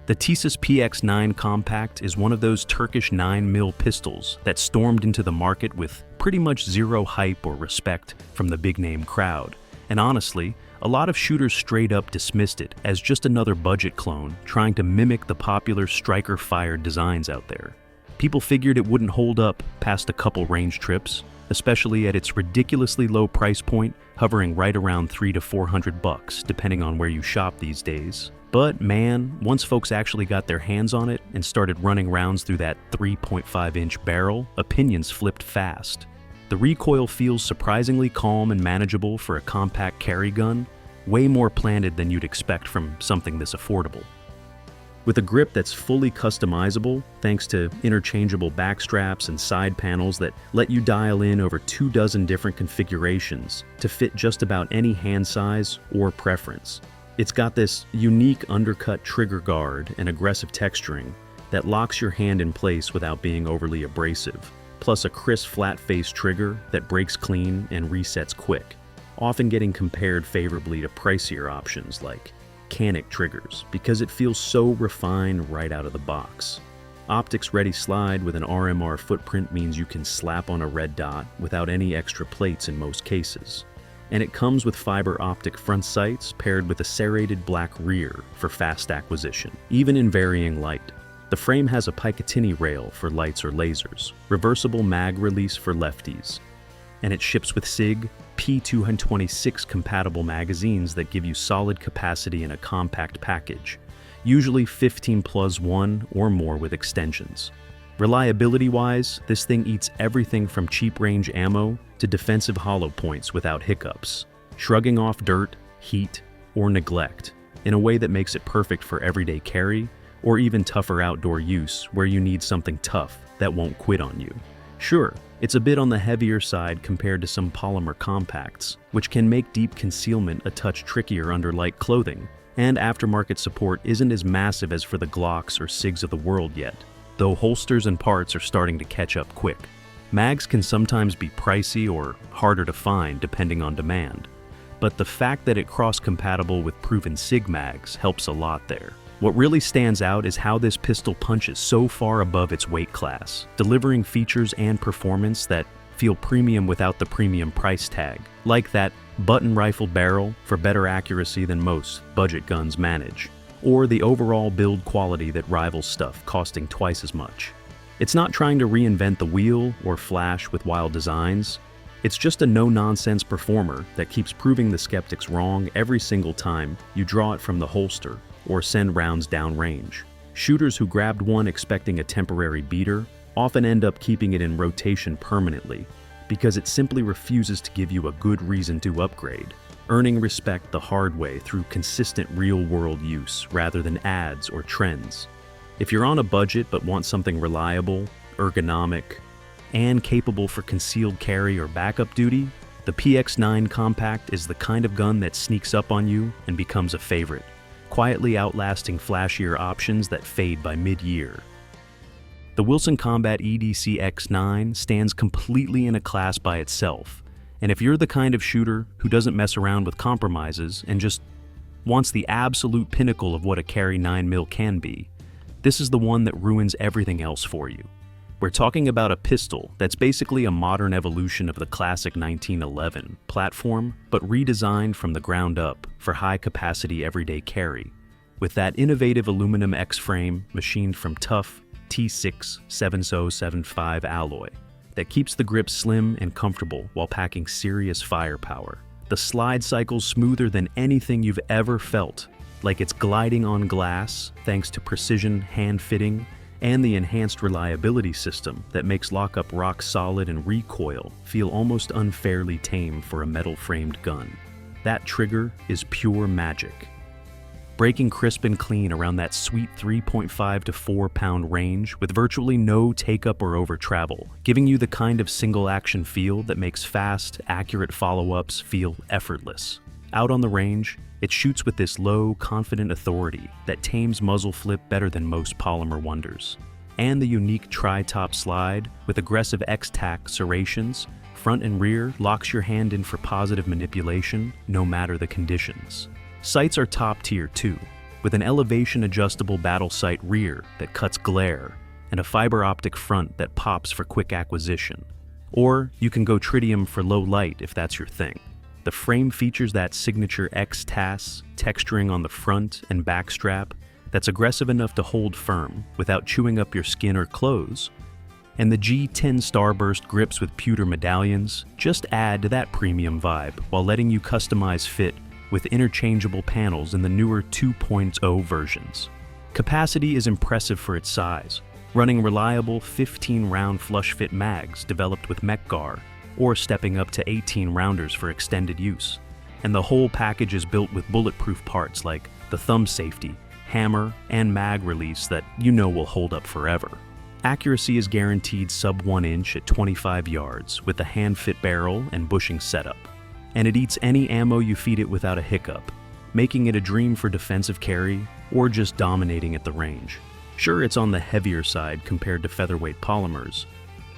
The Tisas PX9 Compact is one of those Turkish 9mm pistols that stormed into the market with pretty much zero hype or respect from the big-name crowd, and honestly, a lot of shooters straight up dismissed it as just another budget clone trying to mimic the popular striker-fired designs out there. People figured it wouldn't hold up past a couple range trips, especially at its ridiculously low price point, hovering right around $300 to $400 depending on where you shop these days. But man, once folks actually got their hands on it and started running rounds through that 3.5-inch barrel, opinions flipped fast. The recoil feels surprisingly calm and manageable for a compact carry gun, way more planted than you'd expect from something this affordable. With a grip that's fully customizable, thanks to interchangeable back straps and side panels that let you dial in over 24 different configurations to fit just about any hand size or preference. It's got this unique undercut trigger guard and aggressive texturing that locks your hand in place without being overly abrasive, plus a crisp flat-face trigger that breaks clean and resets quick, often getting compared favorably to pricier options like Canik triggers because it feels so refined right out of the box. Optics-ready slide with an RMR footprint means you can slap on a red dot without any extra plates in most cases. And it comes with fiber optic front sights paired with a serrated black rear for fast acquisition, even in varying light. The frame has a Picatinny rail for lights or lasers, reversible mag release for lefties, and it ships with SIG P226 compatible magazines that give you solid capacity in a compact package, usually 15+1 or more with extensions. Reliability-wise, this thing eats everything from cheap range ammo to defensive hollow points without hiccups, shrugging off dirt, heat, or neglect in a way that makes it perfect for everyday carry or even tougher outdoor use where you need something tough that won't quit on you. Sure, it's a bit on the heavier side compared to some polymer compacts, which can make deep concealment a touch trickier under light clothing, and aftermarket support isn't as massive as for the Glocks or SIGs of the world yet, though holsters and parts are starting to catch up quick. Mags can sometimes be pricey or harder to find depending on demand, but the fact that it's cross-compatible with proven SIG mags helps a lot there. What really stands out is how this pistol punches so far above its weight class, delivering features and performance that feel premium without the premium price tag, like that button rifle barrel for better accuracy than most budget guns manage, or the overall build quality that rivals stuff costing twice as much. It's not trying to reinvent the wheel or flash with wild designs. It's just a no-nonsense performer that keeps proving the skeptics wrong every single time you draw it from the holster or send rounds downrange. Shooters who grabbed one expecting a temporary beater often end up keeping it in rotation permanently because it simply refuses to give you a good reason to upgrade, earning respect the hard way through consistent real-world use rather than ads or trends. If you're on a budget but want something reliable, ergonomic, and capable for concealed carry or backup duty, the PX9 Compact is the kind of gun that sneaks up on you and becomes a favorite, quietly outlasting flashier options that fade by mid-year. The Wesson Combat EDC X9 stands completely in a class by itself, and if you're the kind of shooter who doesn't mess around with compromises and just wants the absolute pinnacle of what a carry 9mm can be, this is the one that ruins everything else for you. We're talking about a pistol that's basically a modern evolution of the classic 1911 platform, but redesigned from the ground up for high-capacity everyday carry, with that innovative aluminum X-frame machined from tough T6 7075 alloy that keeps the grip slim and comfortable while packing serious firepower. The slide cycle's smoother than anything you've ever felt, like it's gliding on glass thanks to precision hand fitting and the enhanced reliability system that makes lockup rock solid and recoil feel almost unfairly tame for a metal-framed gun. That trigger is pure magic. Breaking crisp and clean around that sweet 3.5 to 4 pound range with virtually no take-up or over travel, giving you the kind of single-action feel that makes fast, accurate follow-ups feel effortless. Out on the range, it shoots with this low, confident authority that tames muzzle flip better than most polymer wonders. And the unique tri-top slide with aggressive X-tack serrations, front and rear, locks your hand in for positive manipulation no matter the conditions. Sights are top tier too, with an elevation adjustable battle sight rear that cuts glare and a fiber optic front that pops for quick acquisition. Or you can go tritium for low light if that's your thing. The frame features that signature X-TAS texturing on the front and back strap that's aggressive enough to hold firm without chewing up your skin or clothes. And the G10 Starburst grips with pewter medallions just add to that premium vibe while letting you customize fit with interchangeable panels in the newer 2.0 versions. Capacity is impressive for its size, running reliable 15-round flush-fit mags developed with MechGar, or stepping up to 18 rounders for extended use. And the whole package is built with bulletproof parts like the thumb safety, hammer, and mag release that you know will hold up forever. Accuracy is guaranteed sub 1 inch at 25 yards with a hand-fit barrel and bushing setup. And it eats any ammo you feed it without a hiccup, making it a dream for defensive carry or just dominating at the range. Sure, it's on the heavier side compared to featherweight polymers,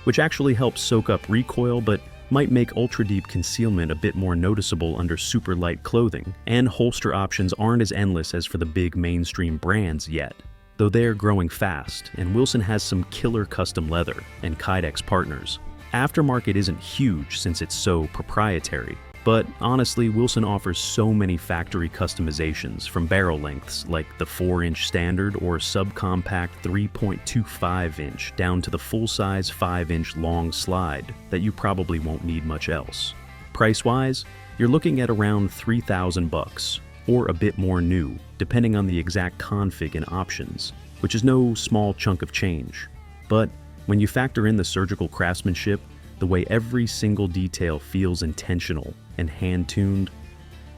which actually helps soak up recoil but might make ultra-deep concealment a bit more noticeable under super light clothing, and holster options aren't as endless as for the big mainstream brands yet, though they're growing fast, and Wesson has some killer custom leather and Kydex partners. Aftermarket isn't huge since it's so proprietary, but honestly, Wesson offers so many factory customizations from barrel lengths like the 4-inch standard or subcompact 3.25-inch down to the full-size 5-inch long slide that you probably won't need much else. Price-wise, you're looking at around $3,000 or a bit more new, depending on the exact config and options, which is no small chunk of change. But When you factor in the surgical craftsmanship, the way every single detail feels intentional and hand-tuned,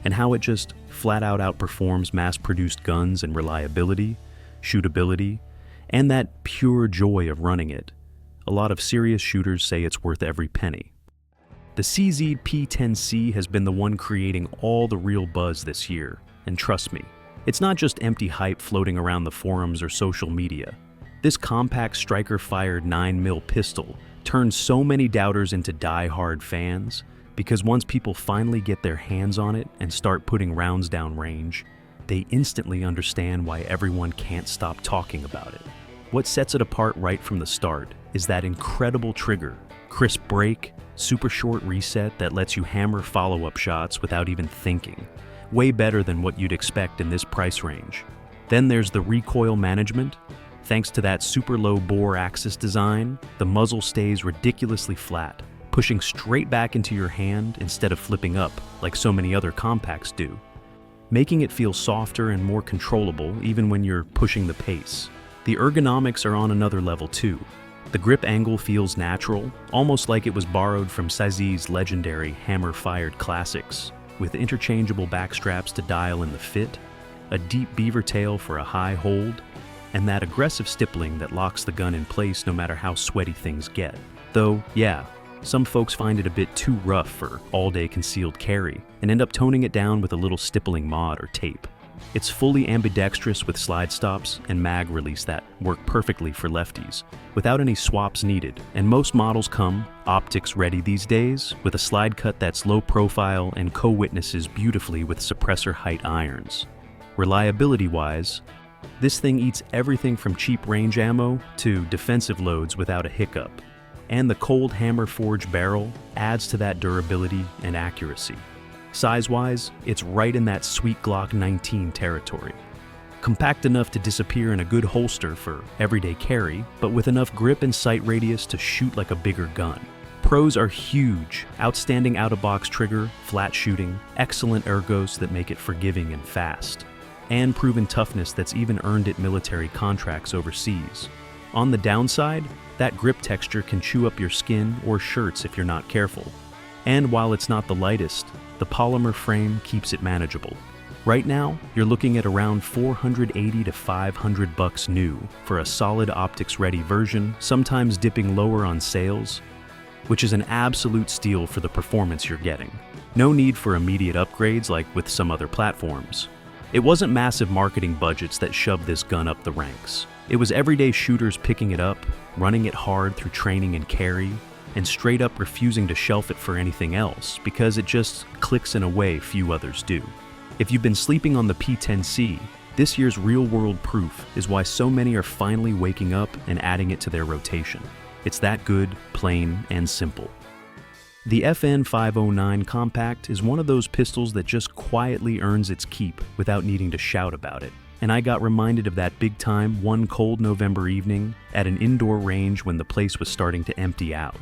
and how it just flat-out outperforms mass-produced guns in reliability, shootability, and that pure joy of running it, a lot of serious shooters say it's worth every penny. The CZ P10C has been the one creating all the real buzz this year, and trust me, it's not just empty hype floating around the forums or social media. This compact striker-fired 9mm pistol turns so many doubters into die-hard fans because once people finally get their hands on it and start putting rounds down range, they instantly understand why everyone can't stop talking about it. What sets it apart right from the start is that incredible trigger, crisp break, super short reset that lets you hammer follow-up shots without even thinking. Way better than what you'd expect in this price range. Then there's the recoil management. Thanks to that super low bore axis design, the muzzle stays ridiculously flat, pushing straight back into your hand instead of flipping up like so many other compacts do, making it feel softer and more controllable even when you're pushing the pace. The ergonomics are on another level too. The grip angle feels natural, almost like it was borrowed from Saizi's legendary hammer-fired classics, with interchangeable backstraps to dial in the fit, a deep beaver tail for a high hold, and that aggressive stippling that locks the gun in place no matter how sweaty things get. Though, yeah, some folks find it a bit too rough for all-day concealed carry and end up toning it down with a little stippling mod or tape. It's fully ambidextrous with slide stops and mag release that work perfectly for lefties, without any swaps needed, and most models come optics ready these days with a slide cut that's low profile and co-witnesses beautifully with suppressor height irons. Reliability-wise, this thing eats everything from cheap range ammo to defensive loads without a hiccup, and the cold hammer forged barrel adds to that durability and accuracy. Size-wise, it's right in that sweet Glock 19 territory. Compact enough to disappear in a good holster for everyday carry, but with enough grip and sight radius to shoot like a bigger gun. Pros are huge, outstanding out-of-box trigger, flat shooting, excellent ergos that make it forgiving and fast, and proven toughness that's even earned it military contracts overseas. On the downside, that grip texture can chew up your skin or shirts if you're not careful. And while it's not the lightest, the polymer frame keeps it manageable. Right now, you're looking at around $480 to $500 new for a solid optics-ready version, sometimes dipping lower on sales, which is an absolute steal for the performance you're getting. No need for immediate upgrades like with some other platforms. It wasn't massive marketing budgets that shoved this gun up the ranks. It was everyday shooters picking it up, running it hard through training and carry, and straight up refusing to shelf it for anything else because it just clicks in a way few others do. If you've been sleeping on the P10C, this year's real-world proof is why so many are finally waking up and adding it to their rotation. It's that good, plain, and simple. The FN509 Compact is one of those pistols that just quietly earns its keep without needing to shout about it. And I got reminded of that big time one cold November evening at an indoor range when the place was starting to empty out.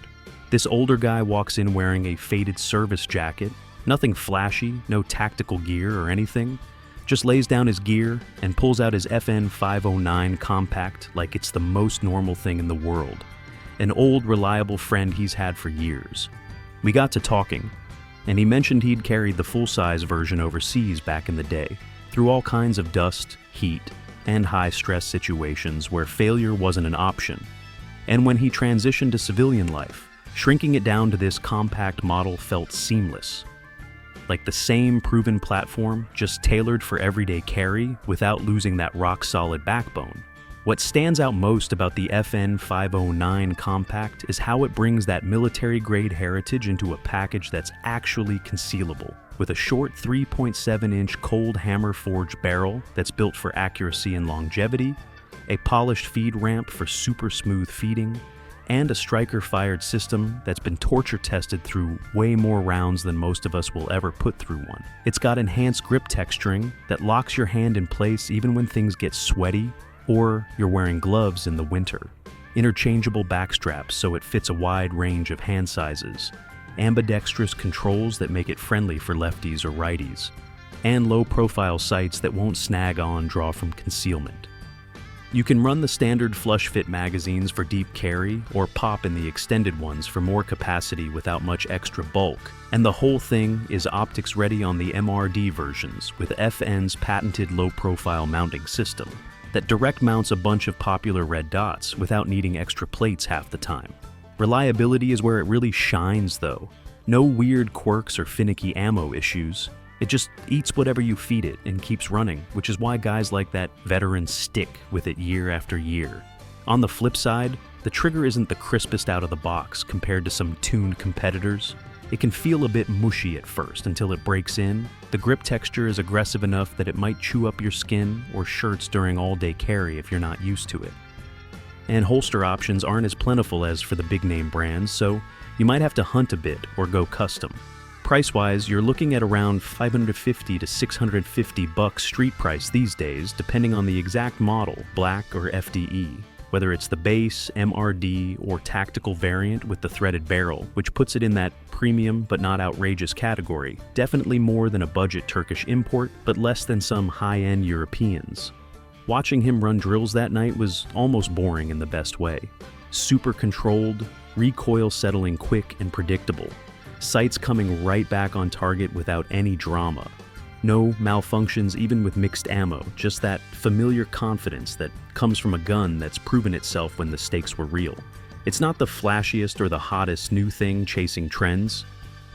This older guy walks in wearing a faded service jacket, nothing flashy, no tactical gear or anything, just lays down his gear and pulls out his FN509 Compact like it's the most normal thing in the world. An old, reliable friend he's had for years. We got to talking, and he mentioned he'd carried the full-size version overseas back in the day, through all kinds of dust, heat, and high-stress situations where failure wasn't an option. And when he transitioned to civilian life, shrinking it down to this compact model felt seamless. Like the same proven platform, just tailored for everyday carry without losing that rock-solid backbone. What stands out most about the FN509 Compact is how it brings that military-grade heritage into a package that's actually concealable, with a short 3.7-inch cold hammer forged barrel that's built for accuracy and longevity, a polished feed ramp for super smooth feeding, and a striker-fired system that's been torture-tested through way more rounds than most of us will ever put through one. It's got enhanced grip texturing that locks your hand in place even when things get sweaty or you're wearing gloves in the winter. Interchangeable backstraps so it fits a wide range of hand sizes, ambidextrous controls that make it friendly for lefties or righties, and low-profile sights that won't snag on draw from concealment. You can run the standard flush fit magazines for deep carry or pop in the extended ones for more capacity without much extra bulk. And the whole thing is optics ready on the MRD versions with FN's patented low-profile mounting system that direct mounts a bunch of popular red dots without needing extra plates half the time. Reliability is where it really shines though. No weird quirks or finicky ammo issues. It just eats whatever you feed it and keeps running, which is why guys like that veteran stick with it year after year. On the flip side, the trigger isn't the crispest out of the box compared to some tuned competitors. It can feel a bit mushy at first until it breaks in. The grip texture is aggressive enough that it might chew up your skin or shirts during all-day carry if you're not used to it. And holster options aren't as plentiful as for the big-name brands, so you might have to hunt a bit or go custom. Price-wise, you're looking at around $550 to $650 street price these days, depending on the exact model, black or FDE, whether it's the base, MRD, or tactical variant with the threaded barrel, which puts it in that premium but not outrageous category. Definitely more than a budget Turkish import, but less than some high-end Europeans. Watching him run drills that night was almost boring in the best way. Super controlled, recoil settling quick and predictable. Sights coming right back on target without any drama. No malfunctions even with mixed ammo, just that familiar confidence that comes from a gun that's proven itself when the stakes were real. It's not the flashiest or the hottest new thing chasing trends,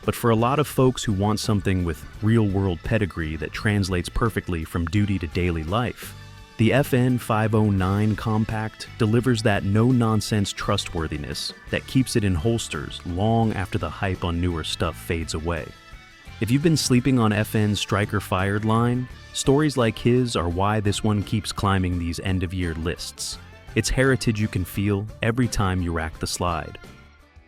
but for a lot of folks who want something with real-world pedigree that translates perfectly from duty to daily life, the FN 509 Compact delivers that no-nonsense trustworthiness that keeps it in holsters long after the hype on newer stuff fades away. If you've been sleeping on FN's striker-fired line, stories like his are why this one keeps climbing these end-of-year lists. It's heritage you can feel every time you rack the slide.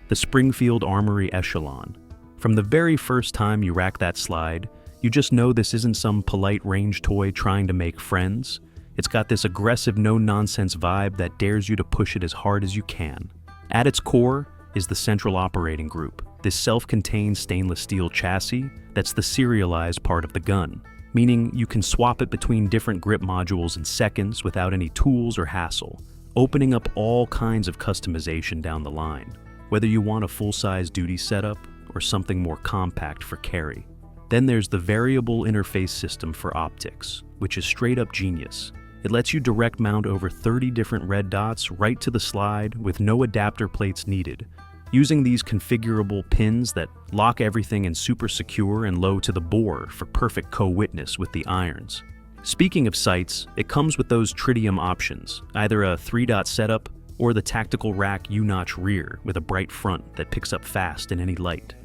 The Springfield Armory Echelon. From the very first time you rack that slide, you just know this isn't some polite range toy trying to make friends. It's got this aggressive no-nonsense vibe that dares you to push it as hard as you can. At its core is the Central Operating Group, this self-contained stainless steel chassis that's the serialized part of the gun, meaning you can swap it between different grip modules in seconds without any tools or hassle, opening up all kinds of customization down the line, whether you want a full-size duty setup or something more compact for carry. Then there's the variable interface system for optics, which is straight-up genius. It lets you direct mount over 30 different red dots right to the slide with no adapter plates needed, using these configurable pins that lock everything in super secure and low to the bore for perfect co-witness with the irons. Speaking of sights, it comes with those tritium options, either a 3-dot setup or the tactical rack U-notch rear with a bright front that picks up fast in any light.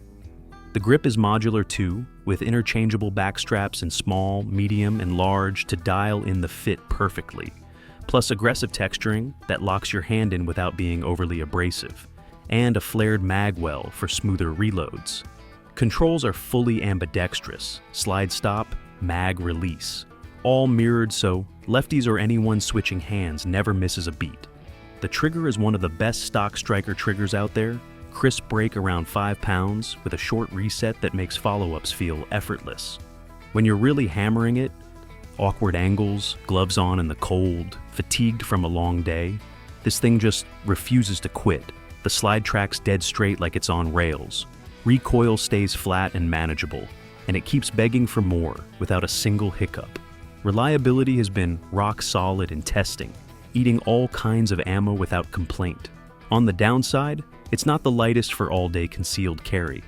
The grip is modular too, with interchangeable backstraps in small, medium, and large to dial in the fit perfectly, plus aggressive texturing that locks your hand in without being overly abrasive, and a flared mag well for smoother reloads. Controls are fully ambidextrous, slide stop, mag release, all mirrored so lefties or anyone switching hands never misses a beat. The trigger is one of the best stock striker triggers out there. Crisp break around 5 pounds with a short reset that makes follow-ups feel effortless. When you're really hammering it, awkward angles, gloves on in the cold, fatigued from a long day, this thing just refuses to quit. The slide track's dead straight like it's on rails. Recoil stays flat and manageable, and it keeps begging for more without a single hiccup. Reliability has been rock solid in testing, eating all kinds of ammo without complaint. On the downside, it's not the lightest for all-day concealed carry,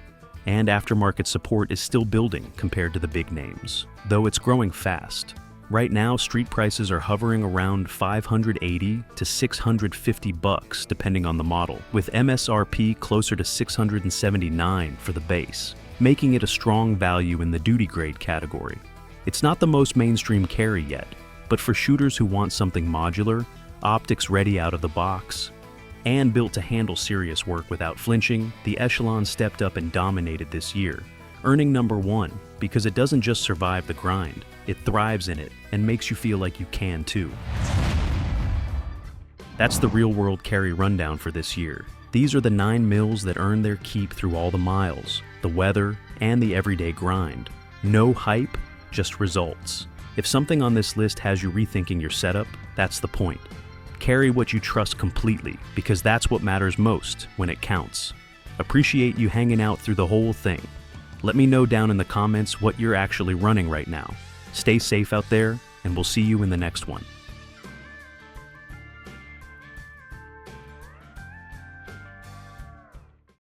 and aftermarket support is still building compared to the big names, though it's growing fast. Right now, street prices are hovering around $580 to $650 depending on the model, with MSRP closer to $679 for the base, making it a strong value in the duty grade category. It's not the most mainstream carry yet, but for shooters who want something modular, optics ready out of the box, and built to handle serious work without flinching, the Echelon stepped up and dominated this year, earning #1 because it doesn't just survive the grind, it thrives in it and makes you feel like you can too. That's the real-world carry rundown for this year. These are the 9 mils that earn their keep through all the miles, the weather, and the everyday grind. No hype, just results. If something on this list has you rethinking your setup, that's the point. Carry what you trust completely, because that's what matters most when it counts. Appreciate you hanging out through the whole thing. Let me know down in the comments what you're actually running right now. Stay safe out there, and we'll see you in the next one.